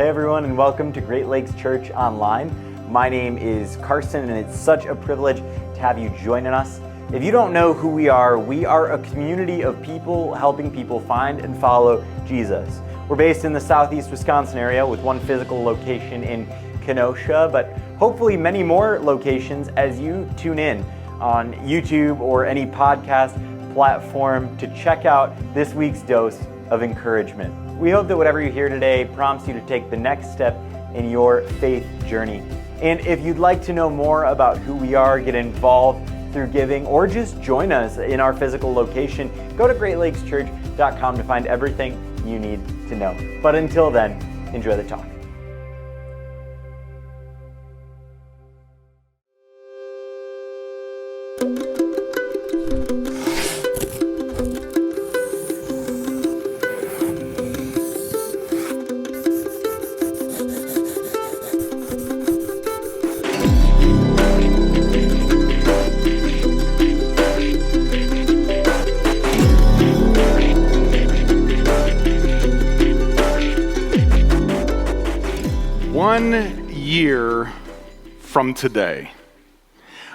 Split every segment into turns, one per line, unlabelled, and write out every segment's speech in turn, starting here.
Hey everyone, and welcome to Great Lakes Church Online. My name is Carson, and it's such a privilege to have you joining us. If you don't know who we are a community of people helping people find and follow Jesus. We're based in the southeast Wisconsin area with one physical location in Kenosha, but hopefully many more locations as you tune in on YouTube or any podcast platform to check out this week's dose of encouragement. We hope that whatever you hear today prompts you to take the next step in your faith journey. And if you'd like to know more about who we are, get involved through giving, or just join us in our physical location, go to greatlakechurch.com to find everything you need to know. But until then, enjoy the talk.
From today.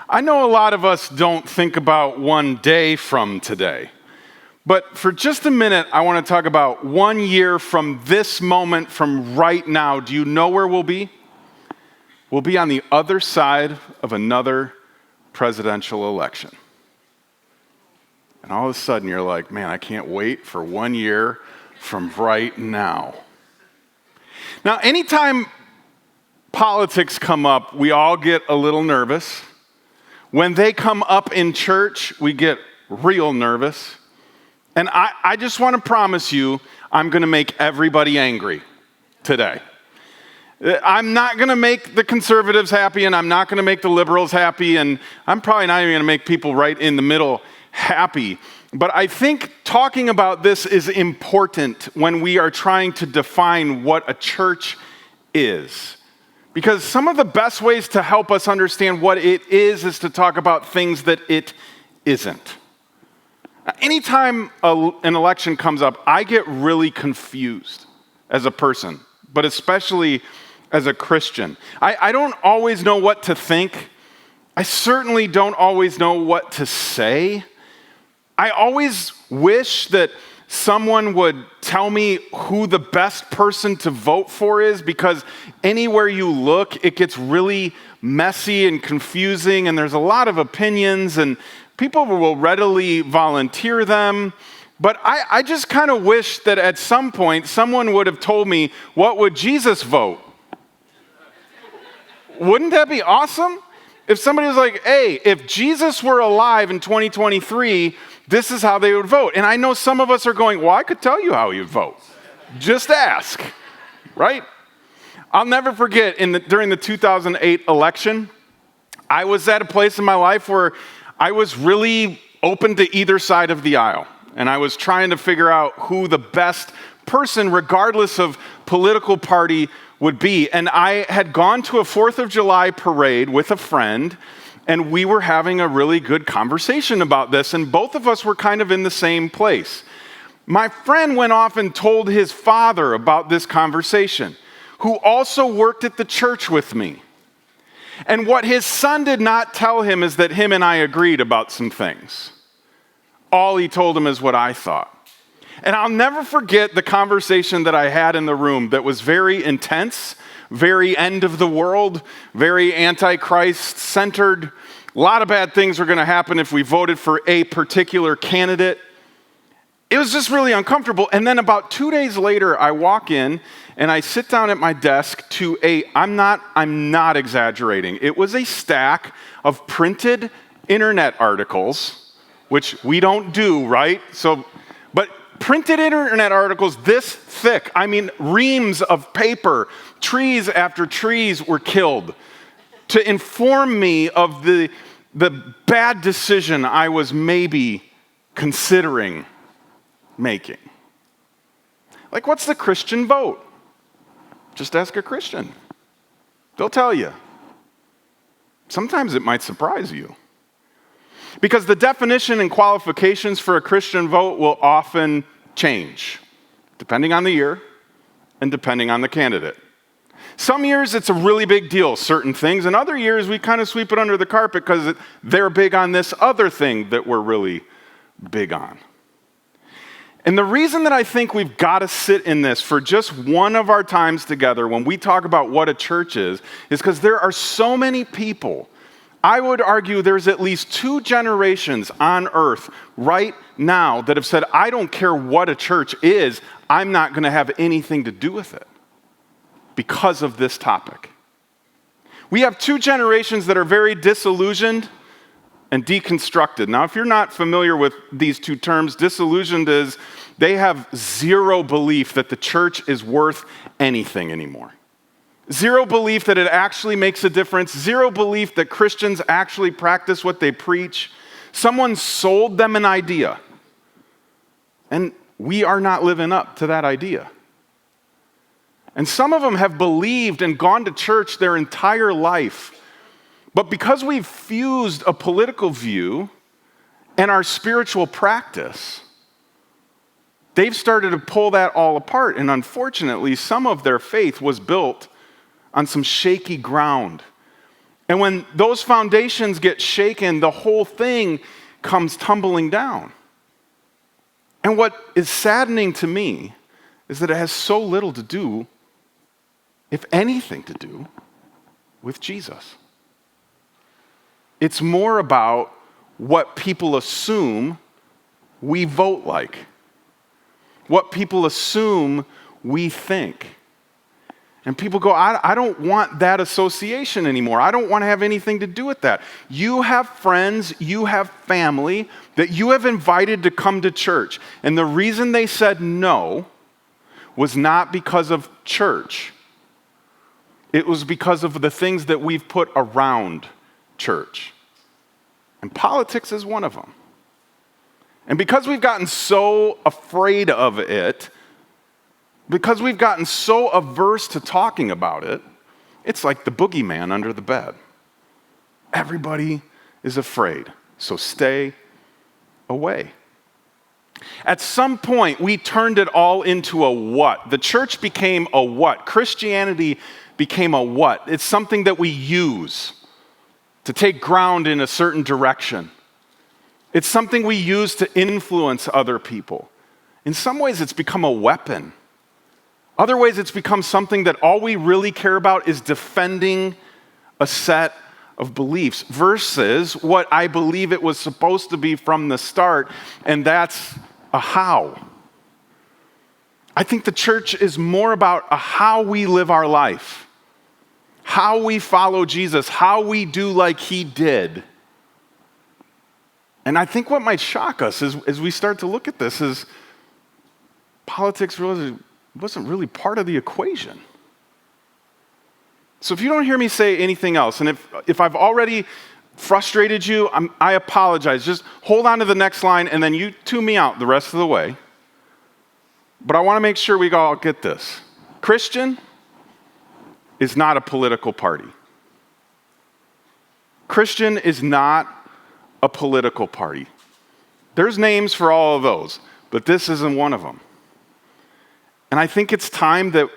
I know a lot of us don't think about one day from today, but for just a minute, I want to talk about 1 year from this moment, from right now. Do you know where we'll be? We'll be on the other side of another presidential election. And all of a sudden you're like, man, I can't wait for 1 year from right now. Now, anytime politics come up, we all get a little nervous. When they come up in church, we get real nervous. And I just want to promise you, I'm going to make everybody angry today. I'm not going to make the conservatives happy, and I'm not going to make the liberals happy, and I'm probably not even going to make people right in the middle happy. But I think talking about this is important when we are trying to define what a church is. Because some of the best ways to help us understand what it is to talk about things that it isn't. Anytime an election comes up, I get really confused as a person, but especially as a Christian. I don't always know what to think. I certainly don't always know what to say. I always wish that someone would tell me who the best person to vote for is, because anywhere you look, it gets really messy and confusing, and there's a lot of opinions, and people will readily volunteer them. But I just kind of wish that at some point someone would have told me, what would Jesus vote? Wouldn't that be awesome? If somebody was like, hey, if Jesus were alive in 2023, this is how they would vote. And I know some of us are going, well, I could tell you how you'd vote. Just ask, right? I'll never forget during the 2008 election, I was at a place in my life where I was really open to either side of the aisle. And I was trying to figure out who the best person, regardless of political party, would be. And I had gone to a 4th of July parade with a friend, and we were having a really good conversation about this, and both of us were kind of in the same place. My friend went off and told his father about this conversation, who also worked at the church with me. And what his son did not tell him is that him and I agreed about some things. All he told him is what I thought. And I'll never forget the conversation that I had in the room that was very intense, very end of the world, very Antichrist centered. A lot of bad things were going to happen if we voted for a particular candidate. It was just really uncomfortable. And then about 2 days later, I walk in and I sit down at my desk to I'm not exaggerating. It was a stack of printed internet articles, which we don't do, right? But printed internet articles this thick. I mean, reams of paper. Trees after trees were killed to inform me of the bad decision I was maybe considering making. Like, what's the Christian vote? Just ask a Christian. They'll tell you. Sometimes it might surprise you. Because the definition and qualifications for a Christian vote will often change, depending on the year and depending on the candidate. Some years it's a really big deal, certain things, and other years we kind of sweep it under the carpet because they're big on this other thing that we're really big on. And the reason that I think we've got to sit in this for just one of our times together when we talk about what a church is because there are so many people. I would argue there's at least 2 generations on earth right now that have said, I don't care what a church is, I'm not going to have anything to do with it because of this topic. We have 2 generations that are very disillusioned and deconstructed. Now, if you're not familiar with these 2 terms, disillusioned is they have zero belief that the church is worth anything anymore. Zero belief that it actually makes a difference. Zero belief that Christians actually practice what they preach. Someone sold them an idea, and we are not living up to that idea. And some of them have believed and gone to church their entire life. But because we've fused a political view and our spiritual practice, they've started to pull that all apart. And unfortunately, some of their faith was built on some shaky ground. And when those foundations get shaken, the whole thing comes tumbling down. And what is saddening to me is that it has so little to do, if anything to do, with Jesus. It's more about what people assume we vote like, what people assume we think. And people go, I don't want that association anymore. I don't want to have anything to do with that. You have friends, you have family that you have invited to come to church. And the reason they said no was not because of church. It was because of the things that we've put around church. And politics is one of them. And because we've gotten so afraid of it, because we've gotten so averse to talking about it, it's like the boogeyman under the bed. Everybody is afraid, so stay away. At some point, we turned it all into a what. The church became a what. Christianity became a what. It's something that we use to take ground in a certain direction. It's something we use to influence other people. In some ways, it's become a weapon. Other ways, it's become something that all we really care about is defending a set of beliefs versus what I believe it was supposed to be from the start, and that's a how. I think the church is more about a how we live our life, how we follow Jesus, how we do like he did. And I think what might shock us as we start to look at this is politics really wasn't really part of the equation. So if you don't hear me say anything else, and if I've already frustrated you, I apologize. Just hold on to the next line, and then you tune me out the rest of the way. But I want to make sure we all get this. Christian is not a political party. Christian is not a political party. There's names for all of those, but this isn't one of them. And I think it's time that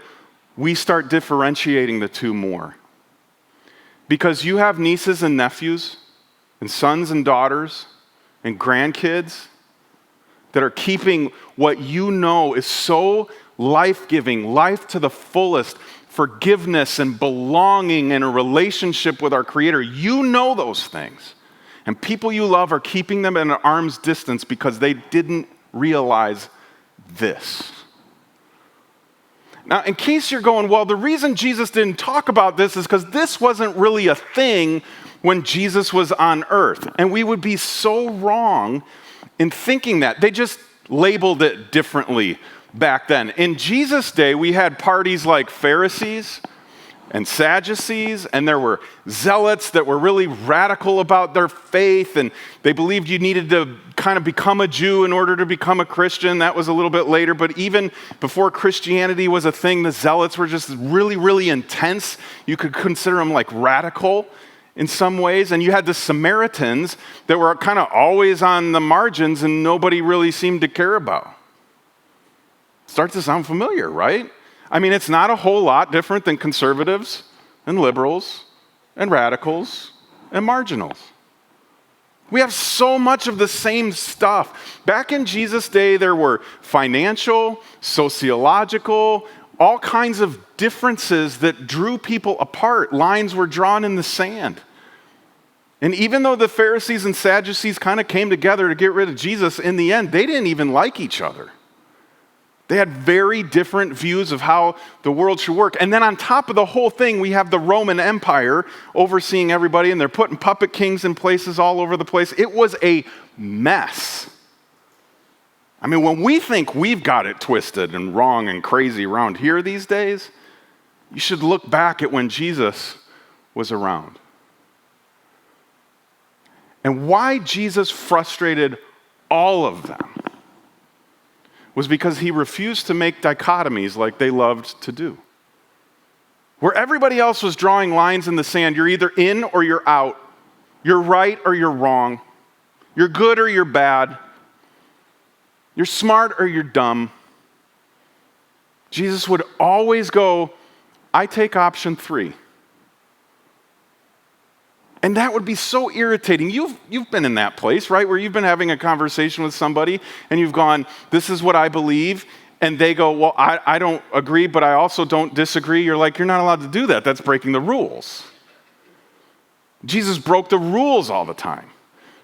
we start differentiating the two more. Because you have nieces and nephews, and sons and daughters, and grandkids that are keeping what you know is so life-giving, life to the fullest, forgiveness and belonging and a relationship with our Creator. You know those things. And people you love are keeping them at an arm's distance because they didn't realize this. Now, in case you're going, well, the reason Jesus didn't talk about this is because this wasn't really a thing when Jesus was on earth. And we would be so wrong in thinking that. They just labeled it differently back then. In Jesus' day, we had parties like Pharisees and Sadducees, and there were zealots that were really radical about their faith, and they believed you needed to kind of become a Jew in order to become a Christian. That was a little bit later, but even before Christianity was a thing, the zealots were just really, really intense. You could consider them like radical in some ways, and you had the Samaritans that were kind of always on the margins and nobody really seemed to care about. Starts to sound familiar, right? I mean, it's not a whole lot different than conservatives and liberals and radicals and marginals. We have so much of the same stuff. Back in Jesus' day, there were financial, sociological, all kinds of differences that drew people apart. Lines were drawn in the sand. And even though the Pharisees and Sadducees kind of came together to get rid of Jesus, in the end, they didn't even like each other. They had very different views of how the world should work. And then on top of the whole thing, we have the Roman Empire overseeing everybody, and they're putting puppet kings in places all over the place. It was a mess. I mean, when we think we've got it twisted and wrong and crazy around here these days, you should look back at when Jesus was around. And why Jesus frustrated all of them was because he refused to make dichotomies like they loved to do. Where everybody else was drawing lines in the sand, you're either in or you're out. You're right or you're wrong. You're good or you're bad. You're smart or you're dumb. Jesus would always go, I take option 3. And that would be so irritating. You've been in that place, right? Where you've been having a conversation with somebody and you've gone, this is what I believe. And they go, well, I don't agree, but I also don't disagree. You're like, you're not allowed to do that. That's breaking the rules. Jesus broke the rules all the time.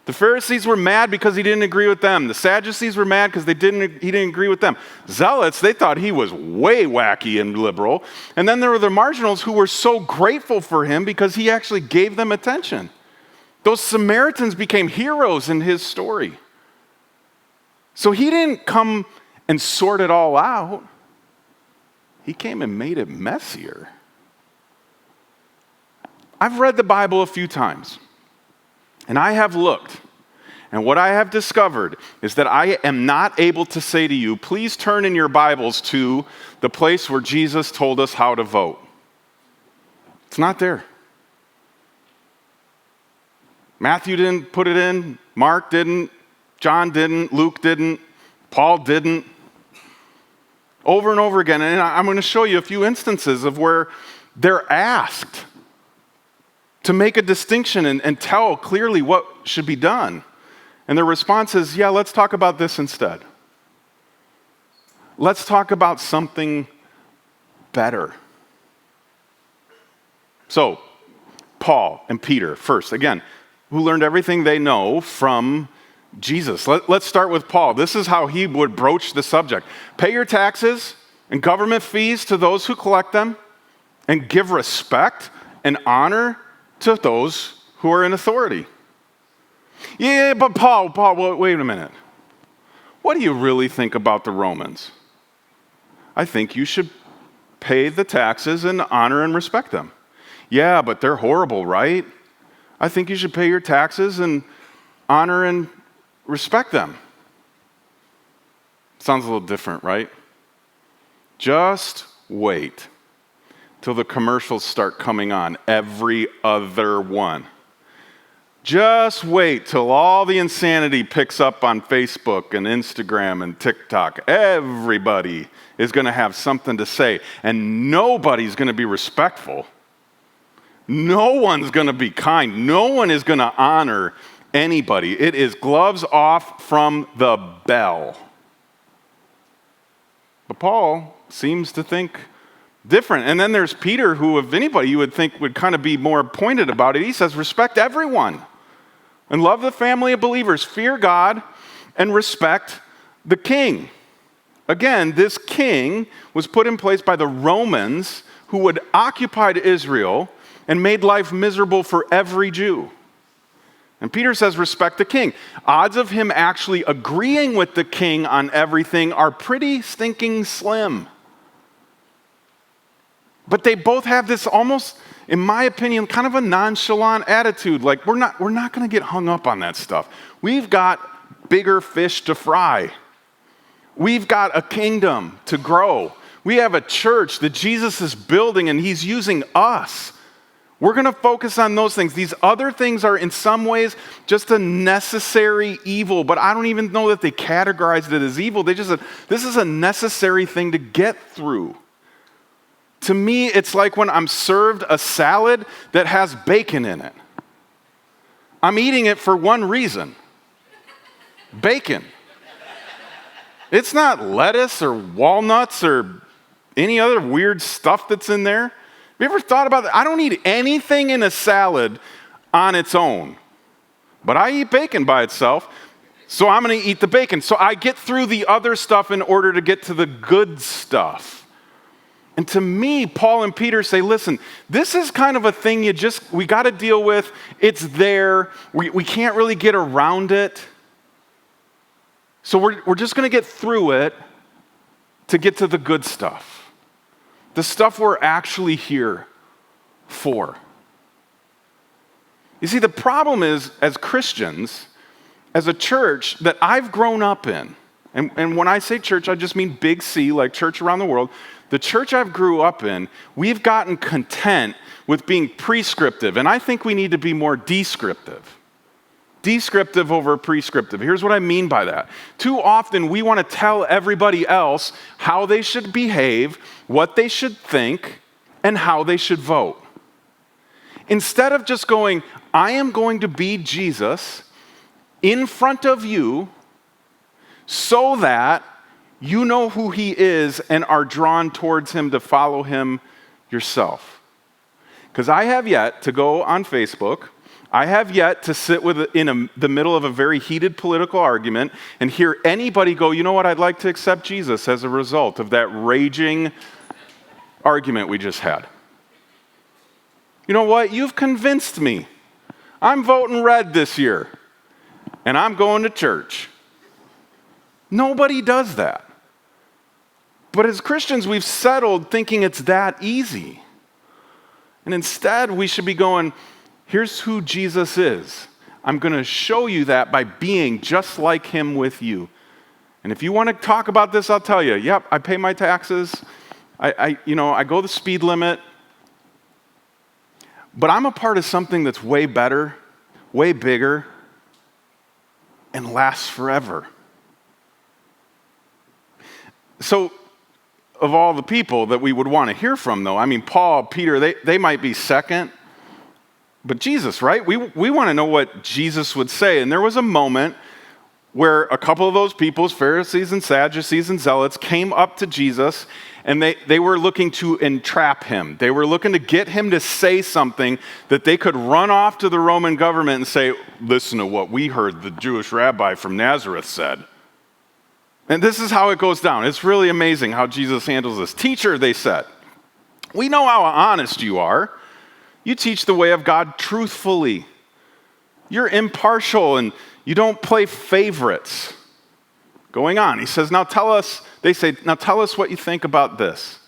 The Pharisees were mad because he didn't agree with them. The Sadducees were mad because he didn't agree with them. Zealots, they thought he was way wacky and liberal. And then there were the marginals who were so grateful for him because he actually gave them attention. Those Samaritans became heroes in his story. So he didn't come and sort it all out. He came and made it messier. I've read the Bible a few times. And I have looked, and what I have discovered is that I am not able to say to you, please turn in your Bibles to the place where Jesus told us how to vote. It's not there. Matthew didn't put it in, Mark didn't, John didn't, Luke didn't, Paul didn't. Over and over again, and I'm going to show you a few instances of where they're asked to make a distinction and tell clearly what should be done. And their response is, yeah, let's talk about this instead. Let's talk about something better. So, Paul and Peter, first, again, who learned everything they know from Jesus. Let's start with Paul. This is how he would broach the subject. Pay your taxes and government fees to those who collect them, and give respect and honor to those who are in authority. Yeah, but Paul, wait a minute. What do you really think about the Romans? I think you should pay the taxes and honor and respect them. Yeah, but they're horrible, right? I think you should pay your taxes and honor and respect them. Sounds a little different, right? Just wait till the commercials start coming on, every other one. Just wait till all the insanity picks up on Facebook and Instagram and TikTok. Everybody is going to have something to say, and nobody's going to be respectful. No one's going to be kind. No one is going to honor anybody. It is gloves off from the bell. But Paul seems to think different. And then there's Peter, who, if anybody you would think would kind of be more pointed about it, he says, respect everyone and love the family of believers. Fear God and respect the king. Again, this king was put in place by the Romans, who had occupied Israel and made life miserable for every Jew. And Peter says, respect the king. Odds of him actually agreeing with the king on everything are pretty stinking slim. But they both have this almost, in my opinion, kind of a nonchalant attitude. Like, we're not going to get hung up on that stuff. We've got bigger fish to fry. We've got a kingdom to grow. We have a church that Jesus is building, and he's using us. We're going to focus on those things. These other things are in some ways just a necessary evil, but I don't even know that they categorized it as evil. They just said, this is a necessary thing to get through. To me, it's like when I'm served a salad that has bacon in it. I'm eating it for one reason. Bacon. It's not lettuce or walnuts or any other weird stuff that's in there. Have you ever thought about that? I don't eat anything in a salad on its own, but I eat bacon by itself, so I'm going to eat the bacon. So I get through the other stuff in order to get to the good stuff. And to me, Paul and Peter say, listen, this is kind of a thing we got to deal with. It's there. We can't really get around it. So we're just going to get through it to get to the good stuff. The stuff we're actually here for. You see, the problem is, as Christians, as a church that I've grown up in, and when I say church, I just mean big C, like church around the world. The church I've grew up in, we've gotten content with being prescriptive, and I think we need to be more descriptive. Descriptive over prescriptive. Here's what I mean by that. Too often we want to tell everybody else how they should behave, what they should think, and how they should vote. Instead of just going, I am going to be Jesus in front of you so that you know who he is and are drawn towards him to follow him yourself. Because I have yet to go on Facebook, I have yet to sit in the middle of a very heated political argument and hear anybody go, you know what, I'd like to accept Jesus as a result of that raging argument we just had. You know what, you've convinced me. I'm voting red this year, and I'm going to church. Nobody does that. But as Christians, we've settled thinking it's that easy. And instead, we should be going, here's who Jesus is. I'm going to show you that by being just like him with you. And if you want to talk about this, I'll tell you, yep, I pay my taxes. I go the speed limit. But I'm a part of something that's way better, way bigger, and lasts forever. So, of all the people that we would want to hear from, though, I mean, Paul, Peter, they might be second. But Jesus, right? We want to know what Jesus would say. And there was a moment where a couple of those people, Pharisees and Sadducees and Zealots, came up to Jesus, and they were looking to entrap him. They were looking to get him to say something that they could run off to the Roman government and say, listen to what we heard the Jewish rabbi from Nazareth said. And this is how it goes down. It's really amazing how Jesus handles this. Teacher, they said, we know how honest you are. You teach the way of God truthfully. You're impartial and you don't play favorites. Going on, he says, they say, now tell us what you think about this.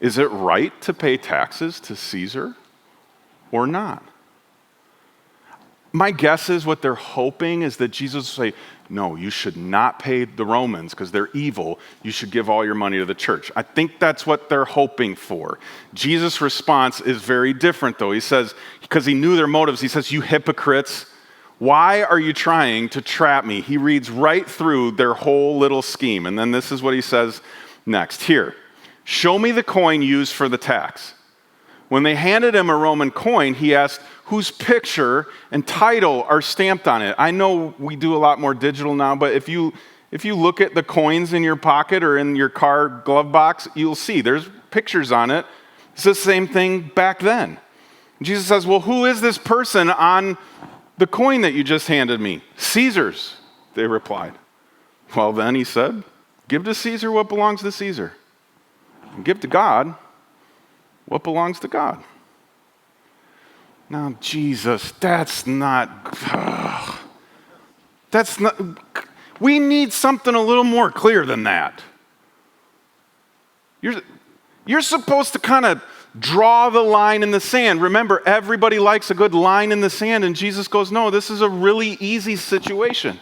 Is it right to pay taxes to Caesar or not? My guess is what they're hoping is that Jesus will say, no, you should not pay the Romans because they're evil. You should give all your money to the church. I think that's what they're hoping for. Jesus' response is very different, though. He says, because he knew their motives, he says, you hypocrites, why are you trying to trap me? He reads right through their whole little scheme. And then this is what he says next. Here, show me the coin used for the tax. When they handed him a Roman coin, he asked, whose picture and title are stamped on it? I know we do a lot more digital now, but if you look at the coins in your pocket or in your car glove box, you'll see there's pictures on it. It's the same thing back then. Jesus says, well, who is this person on the coin that you just handed me? Caesar's, they replied. Well, then, he said, give to Caesar what belongs to Caesar, and give to God what belongs to God. Now, Jesus, that's not, we need something a little more clear than that. You're supposed to kind of draw the line in the sand. Remember, everybody likes a good line in the sand, and Jesus goes, no, this is a really easy situation.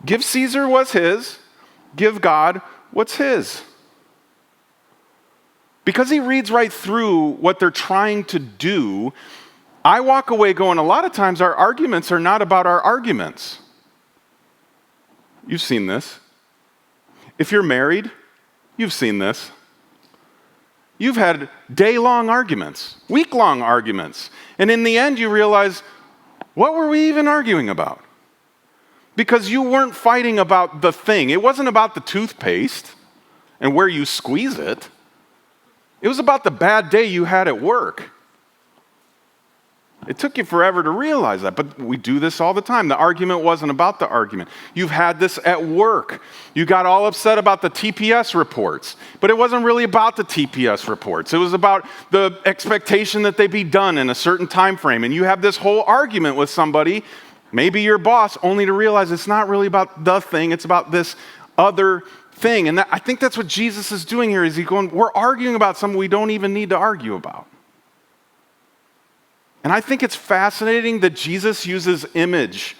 Give Caesar what's his, give God what's his. Because he reads right through what they're trying to do, I walk away going, a lot of times our arguments are not about our arguments. You've seen this. If you're married, you've seen this. You've had day-long arguments, week-long arguments. And in the end, you realize, what were we even arguing about? Because you weren't fighting about the thing. It wasn't about the toothpaste and where you squeeze it. It was about the bad day you had at work. It took you forever to realize that, but we do this all the time. The argument wasn't about the argument. You've had this at work. You got all upset about the TPS reports, but it wasn't really about the TPS reports. It was about the expectation that they be done in a certain time frame, and you have this whole argument with somebody, maybe your boss, only to realize it's not really about the thing, it's about this other thing. And I think that's what Jesus is doing here, is he's going, we're arguing about something we don't even need to argue about. And I think it's fascinating that Jesus uses image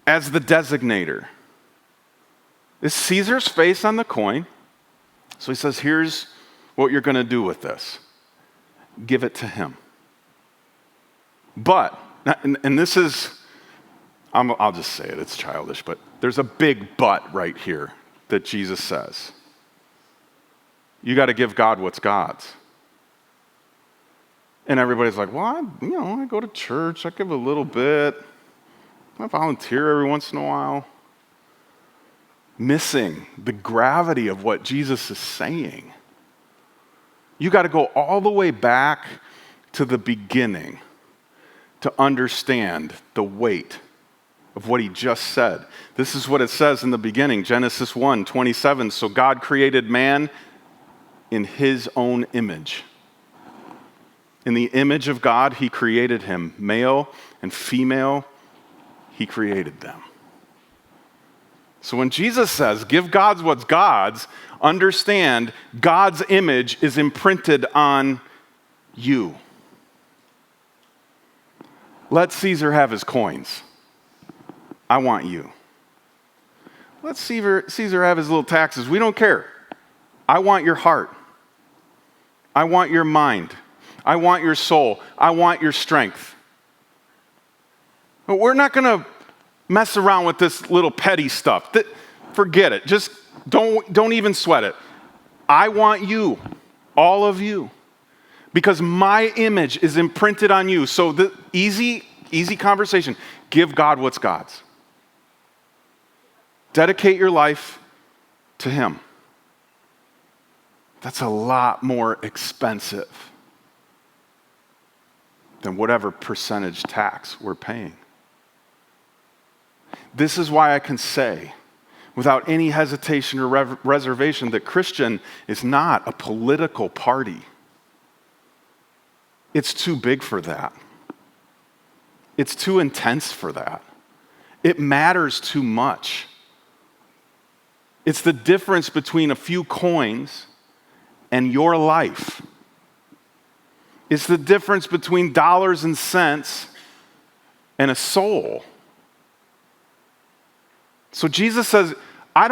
as the designator. It's Caesar's face on the coin. So he says, here's what you're going to do with this. Give it to him. But, and this is, I'll just say it, it's childish, but there's a big but right here that Jesus says. You got to give God what's God's. And everybody's like, well, I go to church, I give a little bit, I volunteer every once in a while. Missing the gravity of what Jesus is saying. You got to go all the way back to the beginning to understand the weight of what he just said. This is what it says in the beginning, Genesis 1:27. So God created man in his own image. In the image of God, he created him. Male and female, he created them. So when Jesus says, give God what's God's, understand God's image is imprinted on you. Let Caesar have his coins. I want you. Let Caesar have his little taxes. We don't care. I want your heart. I want your mind. I want your soul. I want your strength. But we're not going to mess around with this little petty stuff. Forget it. Just don't even sweat it. I want you, all of you, because my image is imprinted on you. So the easy conversation. Give God what's God's. Dedicate your life to him. That's a lot more expensive than whatever percentage tax we're paying. This is why I can say, without any hesitation or reservation, that Christian is not a political party. It's too big for that. It's too intense for that. It matters too much. It's the difference between a few coins and your life. It's the difference between dollars and cents and a soul. So Jesus says, we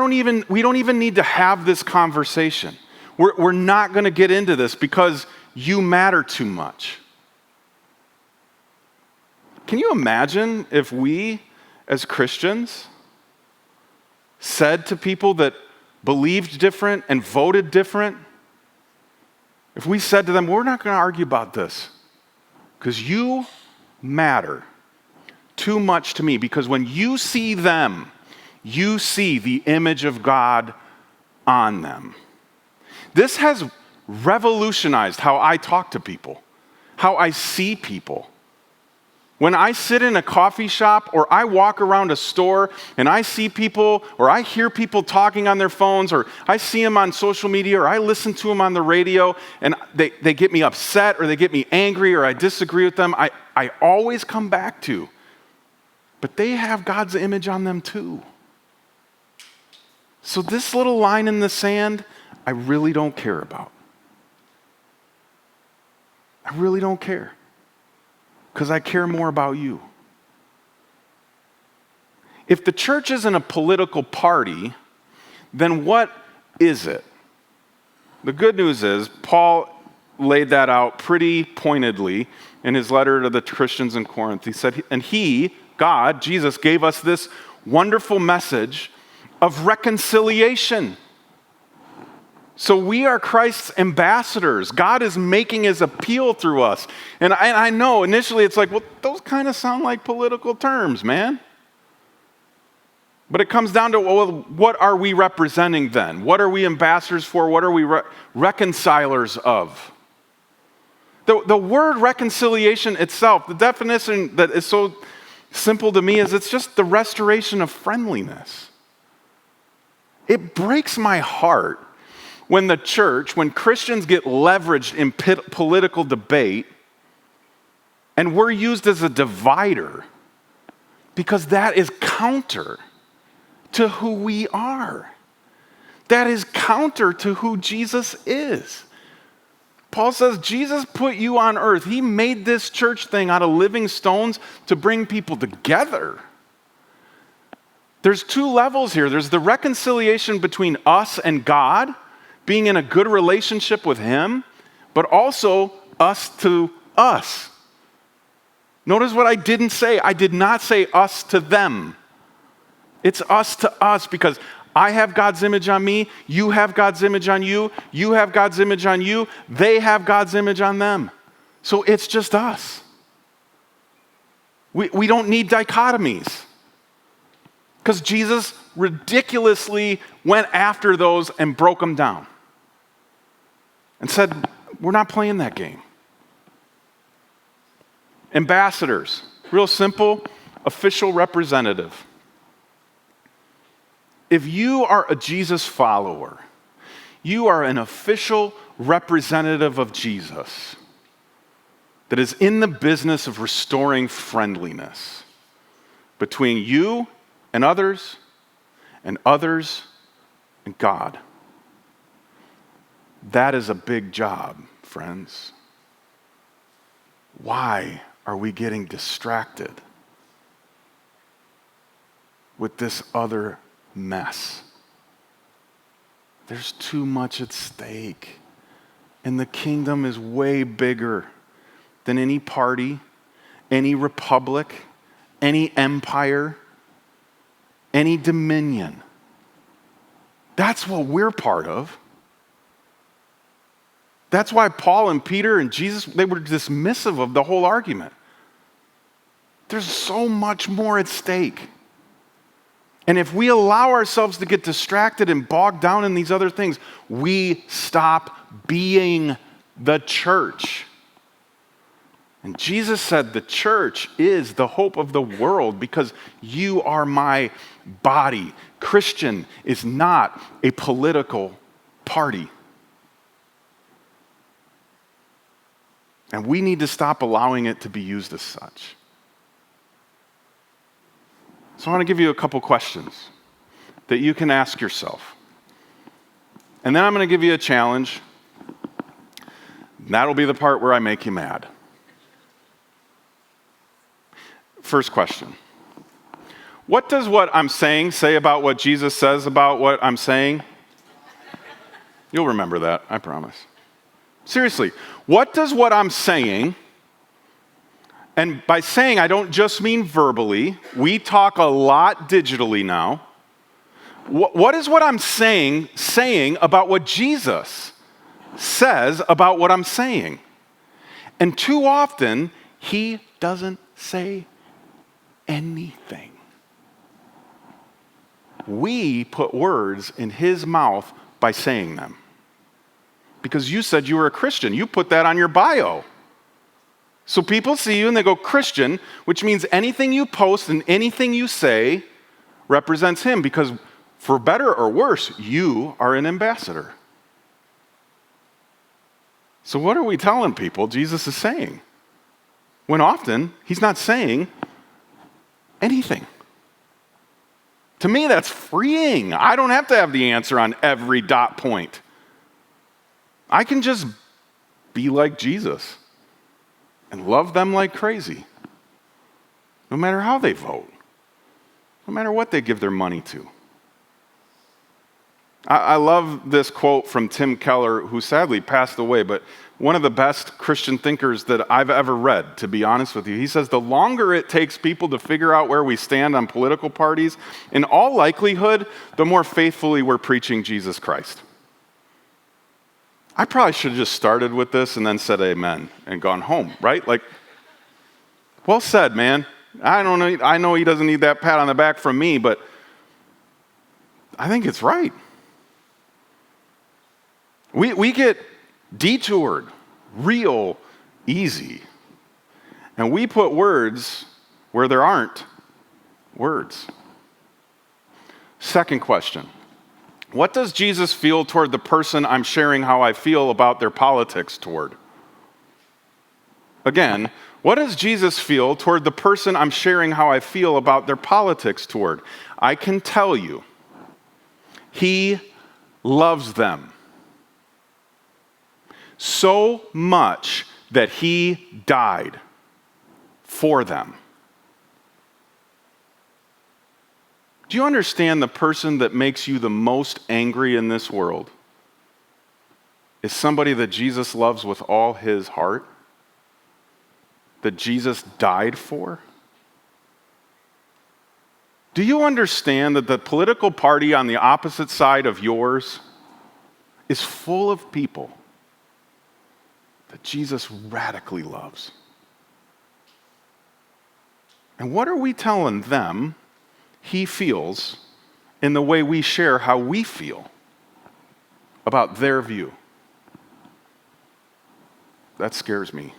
don't even need to have this conversation. We're not going to get into this because you matter too much. Can you imagine if we, as Christians, said to people that believed different and voted different, if we said to them, we're not going to argue about this because you matter too much to me, because when you see them, you see the image of God on them. This has revolutionized how I talk to people, how I see people. When I sit in a coffee shop or I walk around a store and I see people or I hear people talking on their phones or I see them on social media or I listen to them on the radio and they get me upset or they get me angry or I disagree with them, I always come back to, but they have God's image on them too. So this little line in the sand, I really don't care about. I really don't care. Because I care more about you. If the church isn't a political party, then what is it? The good news is Paul laid that out pretty pointedly in his letter to the Christians in Corinth. He said, and he, God, Jesus, gave us this wonderful message of reconciliation. So we are Christ's ambassadors. God is making his appeal through us. And I know initially it's like, well, those kind of sound like political terms, man. But it comes down to, well, what are we representing then? What are we ambassadors for? What are we reconcilers of? The word reconciliation itself, the definition that is so simple to me is it's just the restoration of friendliness. It breaks my heart when the church, when Christians get leveraged in political debate and we're used as a divider, because that is counter to who we are. That is counter to who Jesus is. Paul says Jesus put you on earth. He made this church thing out of living stones to bring people together. There's two levels here. There's the reconciliation between us and God, being in a good relationship with him, but also us to us. Notice what I didn't say. I did not say us to them. It's us to us because I have God's image on me, you have God's image on you, you have God's image on you, they have God's image on them. So it's just us. We don't need dichotomies. Because Jesus ridiculously went after those and broke them down. And said, we're not playing that game. Ambassadors, real simple, official representative. If you are a Jesus follower, you are an official representative of Jesus that is in the business of restoring friendliness between you and others and God. That is a big job, friends. Why are we getting distracted with this other mess? There's too much at stake. And the kingdom is way bigger than any party, any republic, any empire, any dominion. That's what we're part of. That's why Paul and Peter and Jesus, they were dismissive of the whole argument. There's so much more at stake. And if we allow ourselves to get distracted and bogged down in these other things, we stop being the church. And Jesus said the church is the hope of the world because you are my body. Christian is not a political party. And we need to stop allowing it to be used as such. So I want to give you a couple questions that you can ask yourself. And then I'm going to give you a challenge. That'll be the part where I make you mad. First question. What does what I'm saying say about what Jesus says about what I'm saying? You'll remember that, I promise. Seriously, what does what I'm saying, and by saying I don't just mean verbally, we talk a lot digitally now. What is what I'm saying about what Jesus says about what I'm saying? And too often, he doesn't say anything. We put words in his mouth by saying them. Because you said you were a Christian. You put that on your bio. So people see you and they go, Christian, which means anything you post and anything you say represents him. Because for better or worse, you are an ambassador. So what are we telling people Jesus is saying? When often, he's not saying anything. To me, that's freeing. I don't have to have the answer on every dot point. I can just be like Jesus and love them like crazy, no matter how they vote, no matter what they give their money to. I love this quote from Tim Keller, who sadly passed away, but one of the best Christian thinkers that I've ever read, to be honest with you. He says, the longer it takes people to figure out where we stand on political parties, in all likelihood, the more faithfully we're preaching Jesus Christ. I probably should have just started with this and then said amen and gone home, right? Like, well said, man. I know he doesn't need that pat on the back from me, but I think it's right. We get detoured real easy. And we put words where there aren't words. Second question. What does Jesus feel toward the person I'm sharing how I feel about their politics toward? Again, what does Jesus feel toward the person I'm sharing how I feel about their politics toward? I can tell you, he loves them so much that he died for them. Do you understand the person that makes you the most angry in this world is somebody that Jesus loves with all his heart? That Jesus died for? Do you understand that the political party on the opposite side of yours is full of people that Jesus radically loves? And what are we telling them he feels in the way we share how we feel about their view? That scares me.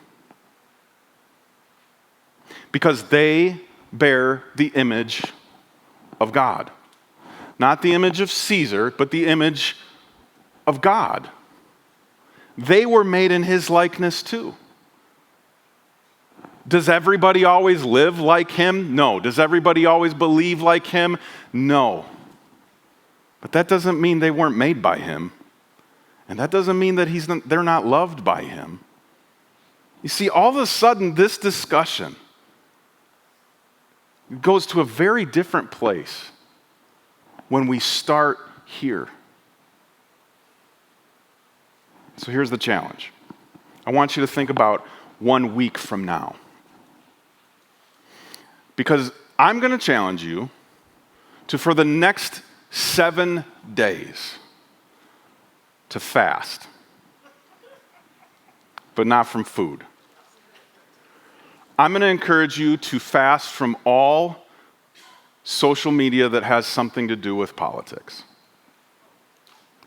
Because they bear the image of God. Not the image of Caesar, but the image of God. They were made in his likeness too. Does everybody always live like him? No. Does everybody always believe like him? No. But that doesn't mean they weren't made by him. And that doesn't mean that they're not loved by him. You see, all of a sudden, this discussion goes to a very different place when we start here. So here's the challenge. I want you to think about 1 week from now. Because I'm going to challenge you to, for the next 7 days, to fast. But not from food. I'm going to encourage you to fast from all social media that has something to do with politics.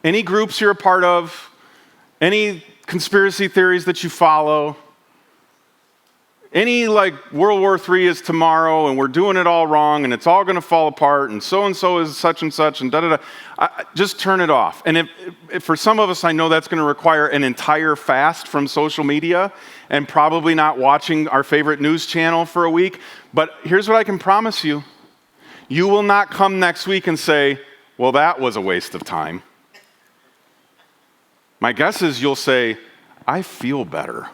Any groups you're a part of, any conspiracy theories that you follow, any like World War III is tomorrow and we're doing it all wrong and it's all going to fall apart and so is such and da-da-da. Just turn it off. And if for some of us, I know that's going to require an entire fast from social media and probably not watching our favorite news channel for a week. But here's what I can promise you. You will not come next week and say, well, that was a waste of time. My guess is you'll say, I feel better.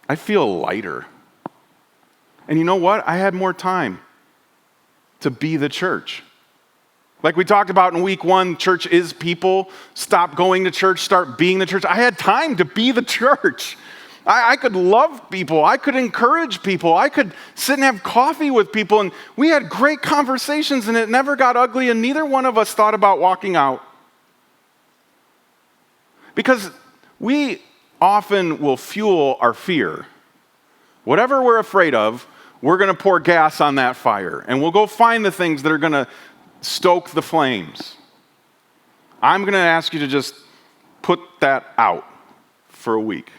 I feel lighter. And you know what? I had more time to be the church. Like we talked about in week 1, church is people. Stop going to church, start being the church. I had time to be the church. I could love people. I could encourage people. I could sit and have coffee with people. And we had great conversations and it never got ugly and neither one of us thought about walking out. Because we often will fuel our fear. Whatever we're afraid of, we're going to pour gas on that fire. And we'll go find the things that are going to stoke the flames. I'm going to ask you to just put that out for a week.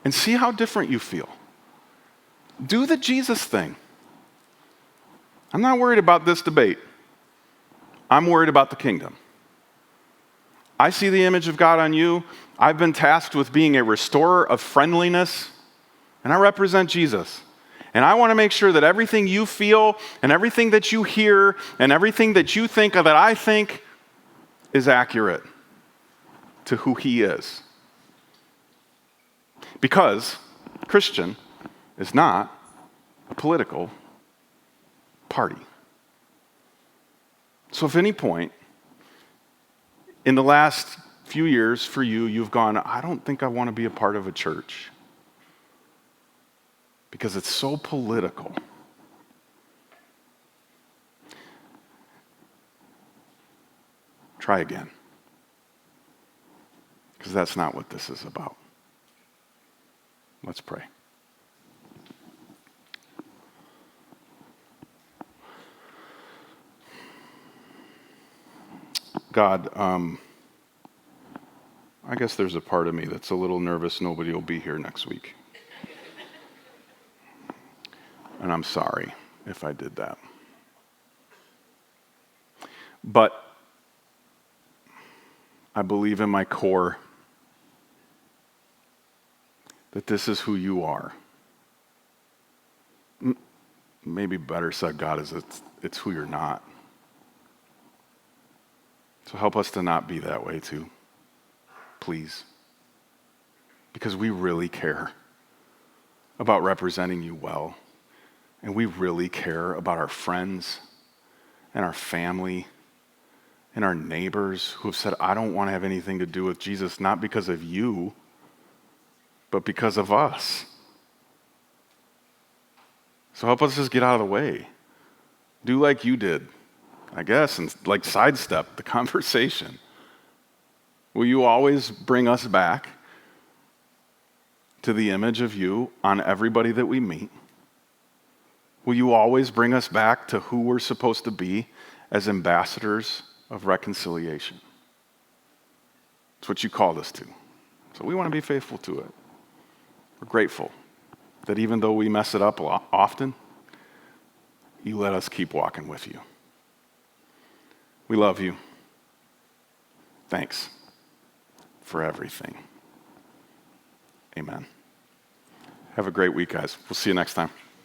And see how different you feel. Do the Jesus thing. I'm not worried about this debate. I'm worried about the kingdom. I see the image of God on you. I've been tasked with being a restorer of friendliness, and I represent Jesus. And I want to make sure that everything you feel and everything that you hear and everything that you think or that I think is accurate to who he is. Because Christian is not a political party. So if at any point in the last few years for you, you've gone, I don't think I want to be a part of a church because it's so political. Try again. Because that's not what this is about. Let's pray. God, I guess there's a part of me that's a little nervous nobody will be here next week. And I'm sorry if I did that. But I believe in my core that this is who you are. Maybe better said, God, is it's who you're not. So help us to not be that way too, please. Because we really care about representing you well. And we really care about our friends and our family and our neighbors who have said, I don't want to have anything to do with Jesus, not because of you, but because of us. So help us just get out of the way. Do like you did, I guess, and like sidestep the conversation. Will you always bring us back to the image of you on everybody that we meet? Will you always bring us back to who we're supposed to be as ambassadors of reconciliation? It's what you called us to. So we want to be faithful to it. We're grateful that even though we mess it up often, you let us keep walking with you. We love you. Thanks for everything. Amen. Have a great week, guys. We'll see you next time.